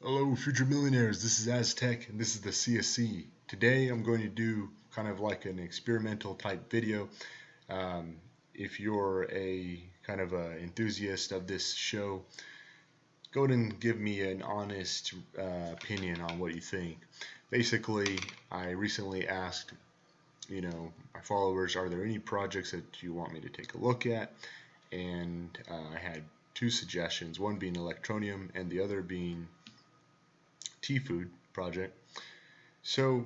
Hello, future millionaires. This is Aztec, and this is the CSC. Today, I'm going to do kind of like an experimental type video. Um, if you're a kind of a enthusiast of this show, go ahead and give me an honest opinion on what you think. Basically, I recently asked, my followers, are there any projects that you want me to take a look at? And I had two suggestions, one being Electroneum and the other being T-Food project. So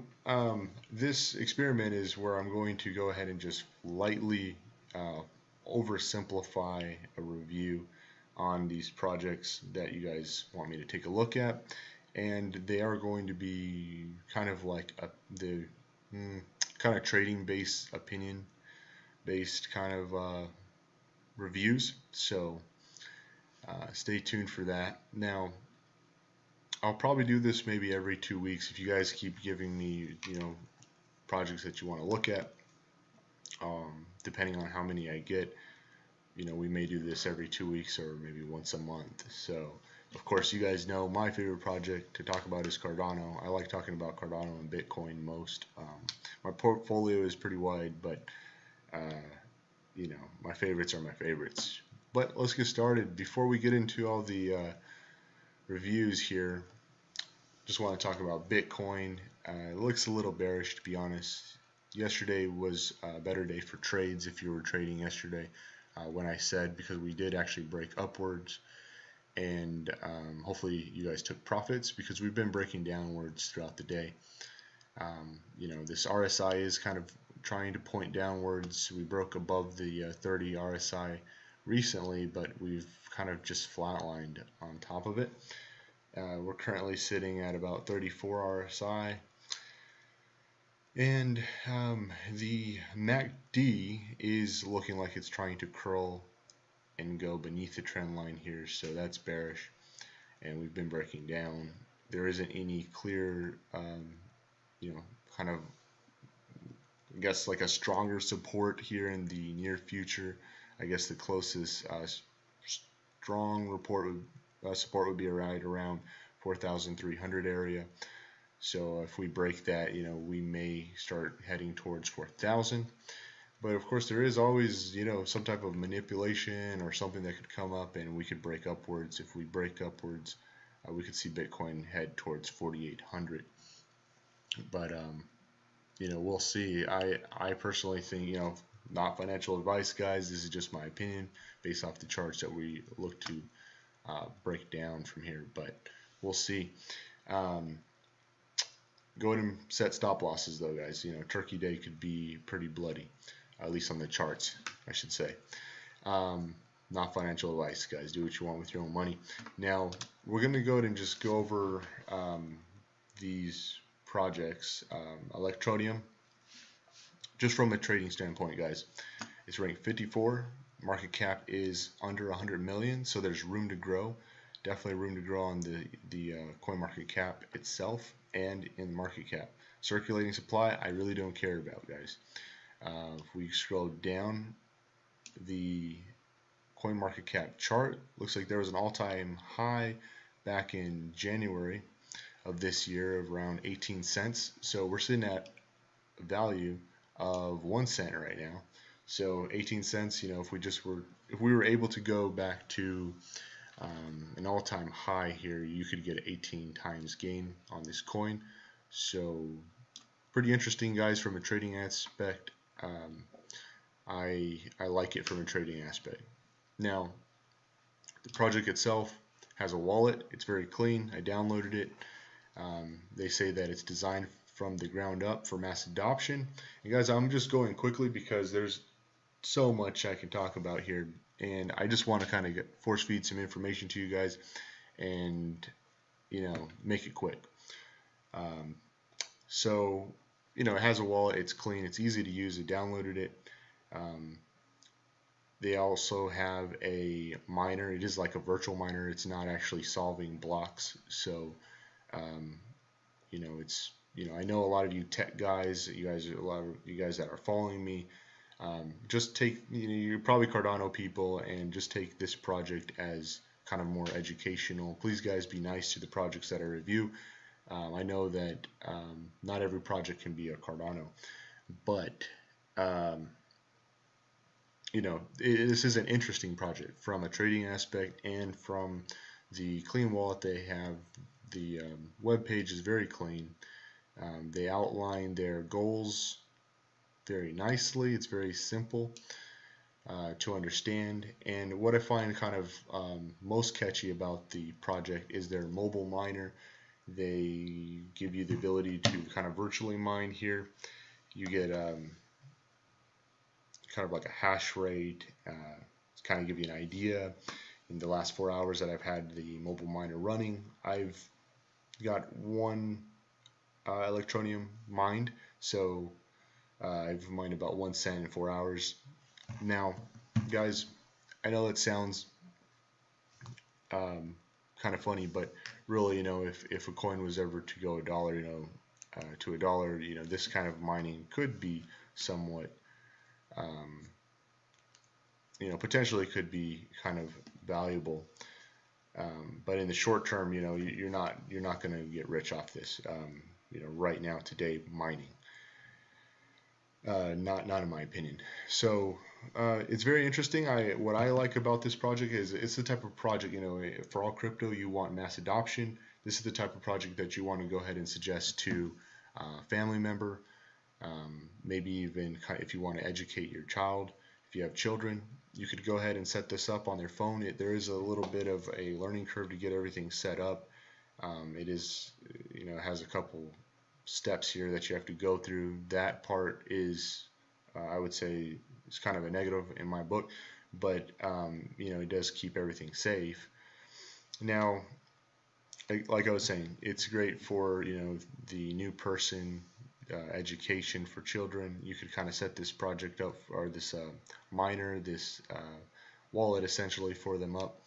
this experiment is where I'm going to go ahead and just lightly uh, oversimplify a review on these projects that you guys want me to take a look at, and they are going to be kind of like the kind of trading based, opinion based kind of reviews. So stay tuned for that. Now, I'll probably do this maybe every 2 weeks if you guys keep giving me, projects that you want to look at. Depending on how many I get, we may do this every 2 weeks or maybe once a month. So, of course, you guys know my favorite project to talk about is Cardano. I like talking about Cardano and Bitcoin most. My portfolio is pretty wide, but my favorites are my favorites. But let's get started. Before we get into all the reviews here, just want to talk about Bitcoin. It looks a little bearish, to be honest. Yesterday was a better day for trades if you were trading yesterday, when I said, because we did actually break upwards, and hopefully you guys took profits because we've been breaking downwards throughout the day. This RSI is kind of trying to point downwards. We broke above the 30 RSI recently, but we've kind of just flatlined on top of it. We're currently sitting at about 34 RSI, and the MACD is looking like it's trying to curl and go beneath the trend line here, so that's bearish, and we've been breaking down. There isn't any clear, kind of, I guess, like a stronger support here in the near future. I guess the closest strong support would be right around 4,300 area. So if we break that, we may start heading towards 4,000. But of course, there is always, some type of manipulation or something that could come up, and we could break upwards. If we break upwards, we could see Bitcoin head towards 4,800. But we'll see. I personally think, not financial advice, guys. This is just my opinion based off the charts that we look to break down from here, but we'll see. Go ahead and set stop losses, though, guys. Turkey Day could be pretty bloody, at least on the charts, I should say. Not financial advice, guys. Do what you want with your own money. Now, we're going to go ahead and just go over these projects. Electroneum, just from a trading standpoint, guys, it's ranked 54. Market cap is under 100 million, so there's room to grow. Definitely room to grow on the coin market cap itself and in market cap. Circulating supply, I really don't care about, guys. If we scroll down the coin market cap chart, looks like there was an all-time high back in January of this year of around 18 cents. So we're sitting at a value of 1 cent right now. So 18 cents, if we were able to go back to an all-time high here, you could get 18 times gain on this coin. So pretty interesting, guys, from a trading aspect. I like it from a trading aspect. Now, the project itself has a wallet. It's very clean. I downloaded it. They say that it's designed from the ground up for mass adoption. And guys, I'm just going quickly because there's so much I can talk about here, and I just want to kind of force feed some information to you guys and make it quick. So it has a wallet, it's clean, it's easy to use. I downloaded it. They also have a miner. It is like a virtual miner. It's not actually solving blocks. So it's I know a lot of you tech guys, a lot of you guys that are following me, just take, you're probably Cardano people, and just take this project as kind of more educational. Please guys be nice to the projects that I review. I know that not every project can be a Cardano, but this is an interesting project from a trading aspect and from the clean wallet they have. The web page is very clean. They outline their goals very nicely. It's very simple to understand. And what I find kind of most catchy about the project is their mobile miner. They give you the ability to kind of virtually mine here. You get kind of like a hash rate, kind of give you an idea. In the last 4 hours that I've had the mobile miner running, I've got one Electroneum mined, so I've mined about 1 cent in 4 hours. Now, guys, I know that sounds kind of funny, but really, if a coin was ever to go $1, to $1, this kind of mining could be somewhat, potentially could be kind of valuable. But in the short term, you're not going to get rich off this. Right now, today, mining. Not in my opinion. So it's very interesting. What I like about this project is it's the type of project, for all crypto, you want mass adoption. This is the type of project that you want to go ahead and suggest to a family member, maybe even if you want to educate your child. If you have children, you could go ahead and set this up on their phone. There is a little bit of a learning curve to get everything set up. It is, has a couple steps here that you have to go through. That part is, I would say, it's kind of a negative in my book, but it does keep everything safe. Now, like I was saying, it's great for the new person, education for children. You could kind of set this project up, or this miner, this wallet essentially for them up,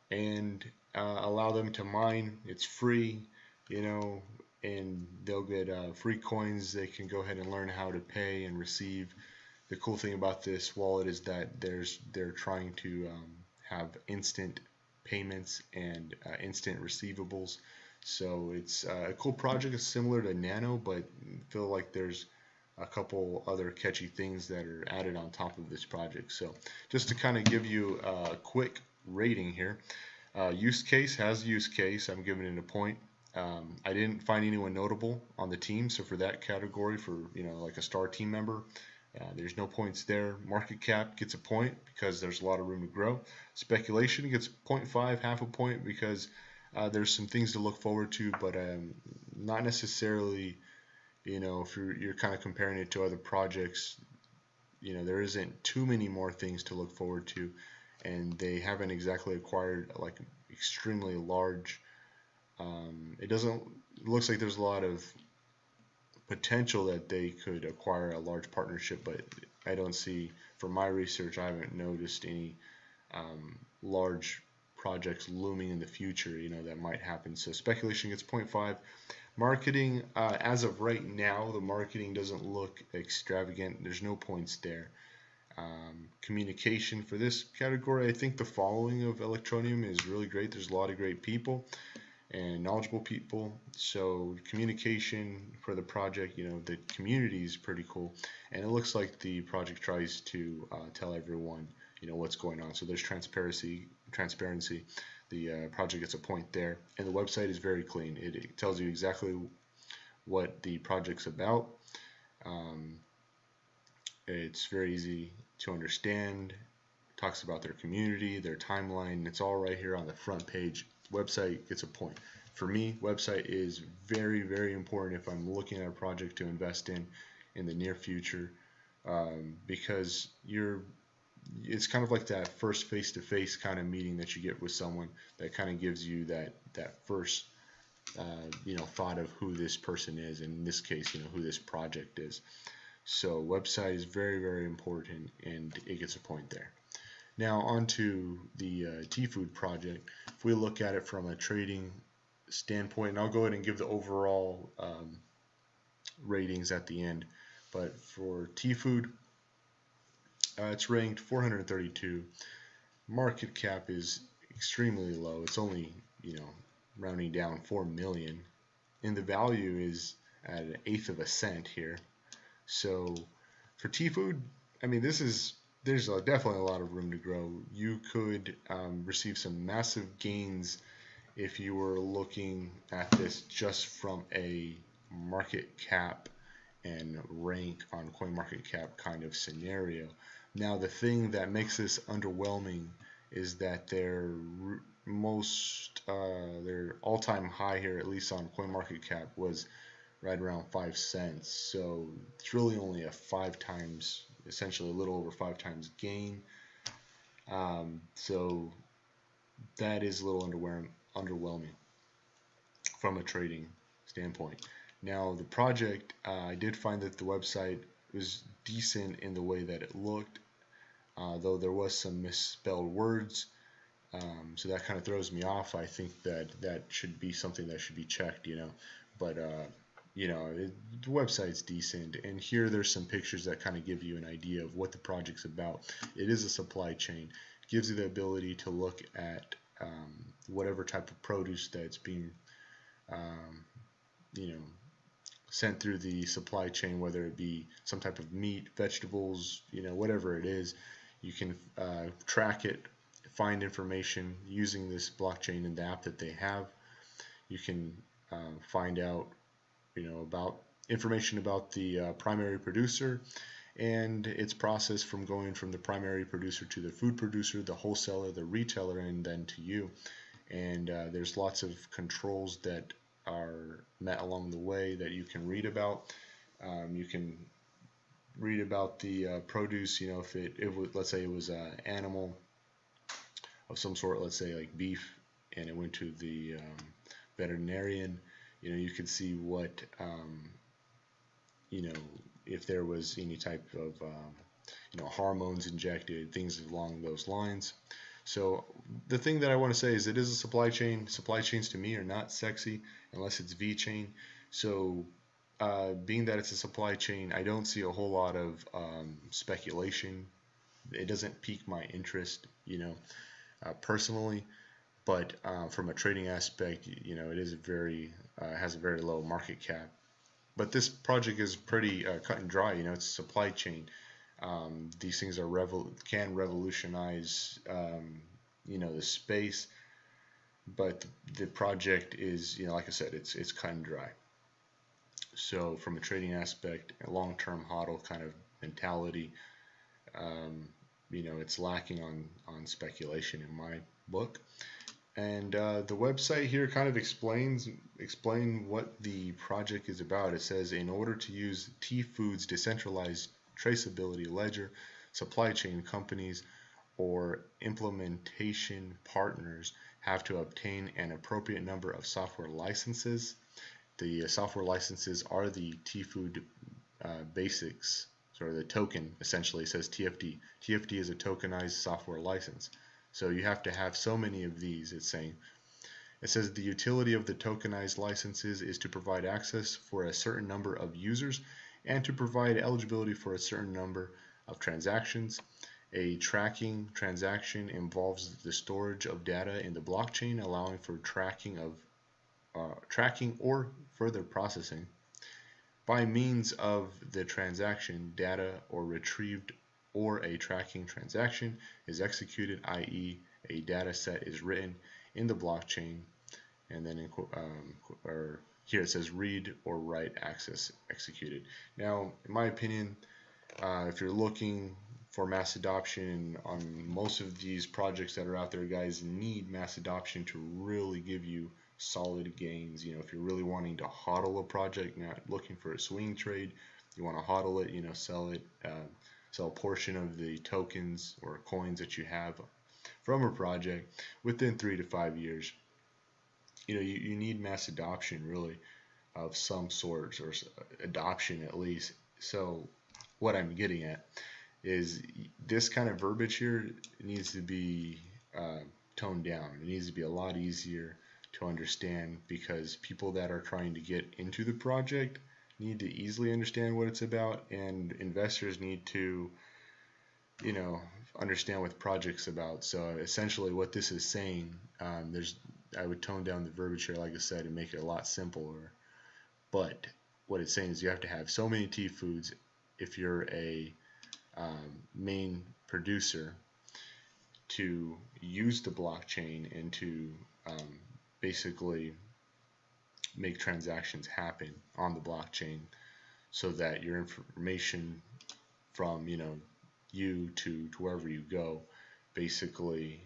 and allow them to mine. It's free, and they'll get free coins. They can go ahead and learn how to pay and receive. The cool thing about this wallet is that they're trying to have instant payments and instant receivables. So it's a cool project. It's similar to Nano, but I feel like there's a couple other catchy things that are added on top of this project. So just to kind of give you a quick rating here, use case has use case. I'm giving it a point. I didn't find anyone notable on the team, so for that category, for like a star team member, there's no points there. Market cap gets a point because there's a lot of room to grow. Speculation gets 0.5, half a point, because there's some things to look forward to, but not necessarily. If you're kind of comparing it to other projects, there isn't too many more things to look forward to, and they haven't exactly acquired like extremely large. It looks like there's a lot of potential that they could acquire a large partnership, but I don't see, from my research, I haven't noticed any large projects looming in the future, that might happen. So speculation gets 0.5. Marketing, as of right now, the marketing doesn't look extravagant. There's no points there. Communication for this category, I think the following of Electroneum is really great. There's a lot of great people and knowledgeable people. So communication for the project, the community is pretty cool, and it looks like the project tries to tell everyone, what's going on. So there's transparency. The project gets a point there, and the website is very clean. It tells you exactly what the project's about. It's very easy to understand. It talks about their community, their timeline. It's all right here on the front page. Website gets a point. For me, website is very, very important if I'm looking at a project to invest in the near future, because it's kind of like that first face-to-face kind of meeting that you get with someone that kind of gives you that first thought of who this person is, and in this case, who this project is. So website is very, very important, and it gets a point there. Now on to the TFD project. If we look at it from a trading standpoint, and I'll go ahead and give the overall ratings at the end, but for TFD, it's ranked 432. Market cap is extremely low. It's only, rounding down 4 million, and the value is at an eighth of a cent here. So for T-Food, I mean, there's definitely a lot of room to grow. You could receive some massive gains if you were looking at this just from a market cap and rank on CoinMarketCap kind of scenario. Now, the thing that makes this underwhelming is that their all-time high here, at least on CoinMarketCap, was right around 5 cents. So it's really only a 5 times, essentially a little over 5 times gain. So that is a little underwhelming from a trading standpoint. Now, the project, I did find that the website was decent in the way that it looked, though there was some misspelled words. So that kind of throws me off. I think that should be something that should be checked, But the website's decent, and here there's some pictures that kind of give you an idea of what the project's about. It is a supply chain. It gives you the ability to look at whatever type of produce that's being sent through the supply chain, whether it be some type of meat, vegetables, whatever it is. You can track it, find information using this blockchain and the app that they have. You can find out, about information about the primary producer and its process from going from the primary producer to the food producer, the wholesaler, the retailer, and then to you. And there's lots of controls that are met along the way that you can read about. You can read about the produce, if it was, let's say it was an animal of some sort, let's say like beef, and it went to the veterinarian. You could see what, if there was any type of, hormones injected, things along those lines. So the thing that I want to say is it is a supply chain. Supply chains to me are not sexy unless it's VeChain. So being that it's a supply chain, I don't see a whole lot of speculation. It doesn't pique my interest, personally. But from a trading aspect, it is has a very low market cap. But this project is pretty cut and dry. It's a supply chain. These things can revolutionize, the space. But the project is, like I said, it's cut and dry. So from a trading aspect, a long-term hodl kind of mentality, it's lacking on speculation in my book. And the website here kind of explain what the project is about. It says, in order to use T-Food's decentralized traceability ledger, supply chain companies or implementation partners have to obtain an appropriate number of software licenses. The software licenses are the T-Food basics, or the token essentially says TFD. TFD is a tokenized software license. So you have to have so many of these, it's saying. It says the utility of the tokenized licenses is to provide access for a certain number of users and to provide eligibility for a certain number of transactions. A tracking transaction involves the storage of data in the blockchain, allowing for tracking or further processing. By means of the transaction, data or retrieved or a tracking transaction is executed, i.e. a data set is written in the blockchain, and then here it says read or write access executed. Now, in my opinion, if you're looking for mass adoption on most of these projects that are out there, guys need mass adoption to really give you solid gains. If you're really wanting to hodl a project, not looking for a swing trade, you want to hodl it, sell it, sell a portion of the tokens or coins that you have from a project within 3 to 5 years. You need mass adoption really of some sort, or adoption at least. So what I'm getting at is this kind of verbiage here needs to be toned down. It needs to be a lot easier to understand, because people that are trying to get into the project need to easily understand what it's about, and investors need to understand what the project's about. So essentially what this is saying, I would tone down the verbiage here, like I said, and make it a lot simpler. But what it's saying is you have to have so many T foods if you're a main producer to use the blockchain and to basically make transactions happen on the blockchain, so that your information from you to wherever you go, basically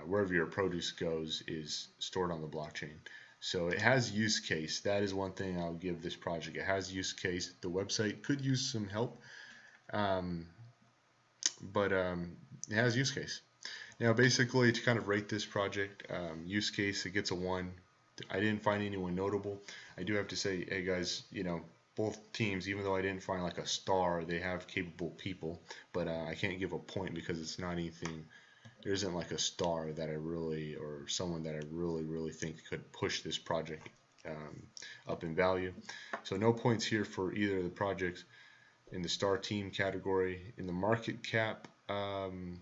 wherever your produce goes, is stored on the blockchain. So it has use case. That is one thing I'll give this project. It has use case. The website could use some help, um, but it has use case. Now, basically, to kind of rate this project, use case, it gets a 1. I didn't find anyone notable. I do have to say, hey guys, both teams, even though I didn't find like a star, they have capable people, but I can't give a point because it's not anything. There isn't like a star that I really, or someone that I really think could push this project up in value. So no points here for either of the projects. In the star team category, in the market cap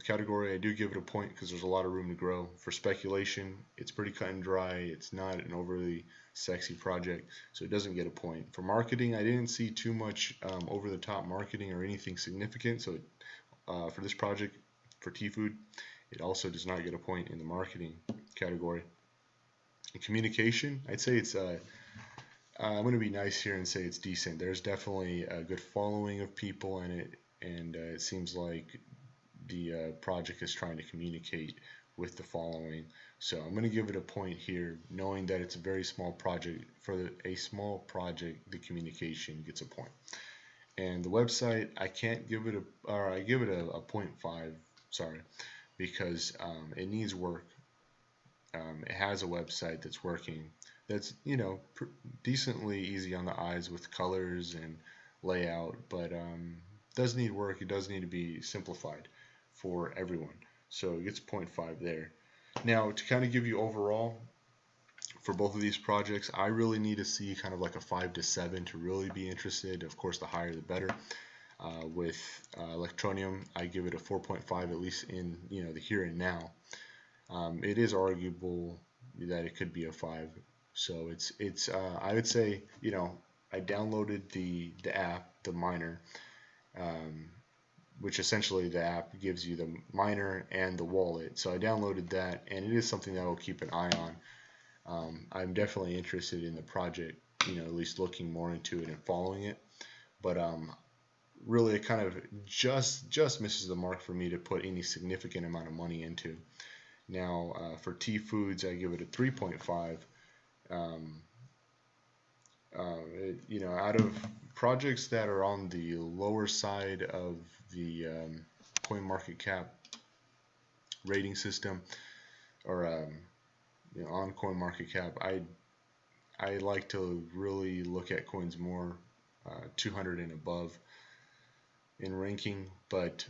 category, I do give it a point because there's a lot of room to grow. For speculation, it's pretty cut and dry. It's not an overly sexy project, so it doesn't get a point. For marketing, I didn't see too much over-the-top marketing or anything significant, so for this project, for T-Food, it also does not get a point in the marketing category. In communication, I'd say it's I'm going to be nice here and say it's decent. There's definitely a good following of people in it, and it seems like the project is trying to communicate with the following. So I'm going to give it a point here, knowing that it's a very small project. For a small project, the communication gets a point. And the website, I can't give it I give it a 0.5, sorry, because it needs work. It has a website that's working, that's decently easy on the eyes with colors and layout, but does need work. It does need to be simplified for everyone, so it gets 0.5 there. Now, to kind of give you overall for both of these projects, I really need to see kind of like a 5 to 7 to really be interested. Of course, the higher the better. With Electroneum, I give it a 4.5, at least in the here and now. It is arguable that it could be a 5. So it's I would say I downloaded the app, the miner, which essentially the app gives you the miner and the wallet. So I downloaded that, and it is something that I will keep an eye on. I'm definitely interested in the project, at least looking more into it and following it. But really, it kind of just misses the mark for me to put any significant amount of money into. Now, for T Foods, I give it a 3.5. Out of projects that are on the lower side of the coin market cap rating system, or on coin market cap, I like to really look at coins more 200 and above in ranking, but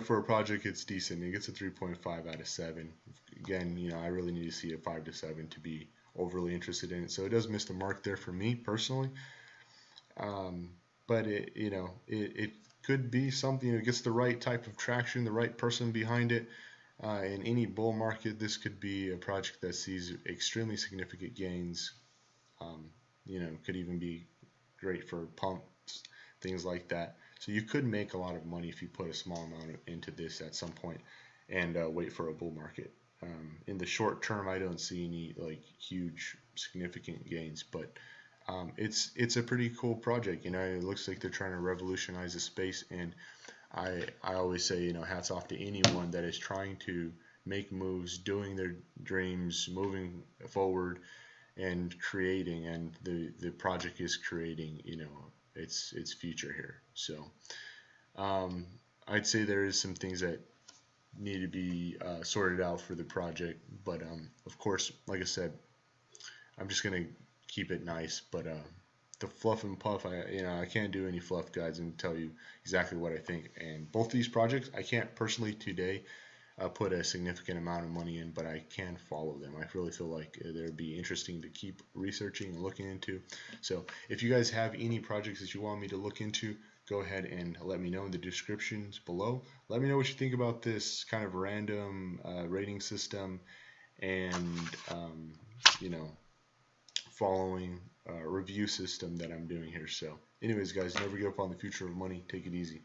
for a project, it's decent. It gets a 3.5 out of 7. Again, I really need to see a 5 to 7 to be overly interested in it. So it does miss the mark there for me personally. But it could be something. It gets the right type of traction, the right person behind it. In any bull market, this could be a project that sees extremely significant gains. Could even be great for pumps, things like that. So you could make a lot of money if you put a small amount into this at some point and wait for a bull market. In the short term, I don't see any like huge significant gains, but it's a pretty cool project. It looks like they're trying to revolutionize the space, and I always say, hats off to anyone that is trying to make moves, doing their dreams, moving forward, and creating. And the project is creating, its future here. So I'd say there is some things that need to be sorted out for the project, but of course, like I said, I'm just gonna keep it nice. But the fluff and puff, I can't do any fluff guides and tell you exactly what I think. And both these projects, I can't personally today put a significant amount of money in, but I can follow them. I really feel like they'd be interesting to keep researching and looking into. So if you guys have any projects that you want me to look into, go ahead and let me know in the descriptions below. Let me know what you think about this kind of random rating system and you know, following review system that I'm doing here. So anyways, guys, never give up on the future of money. Take it easy.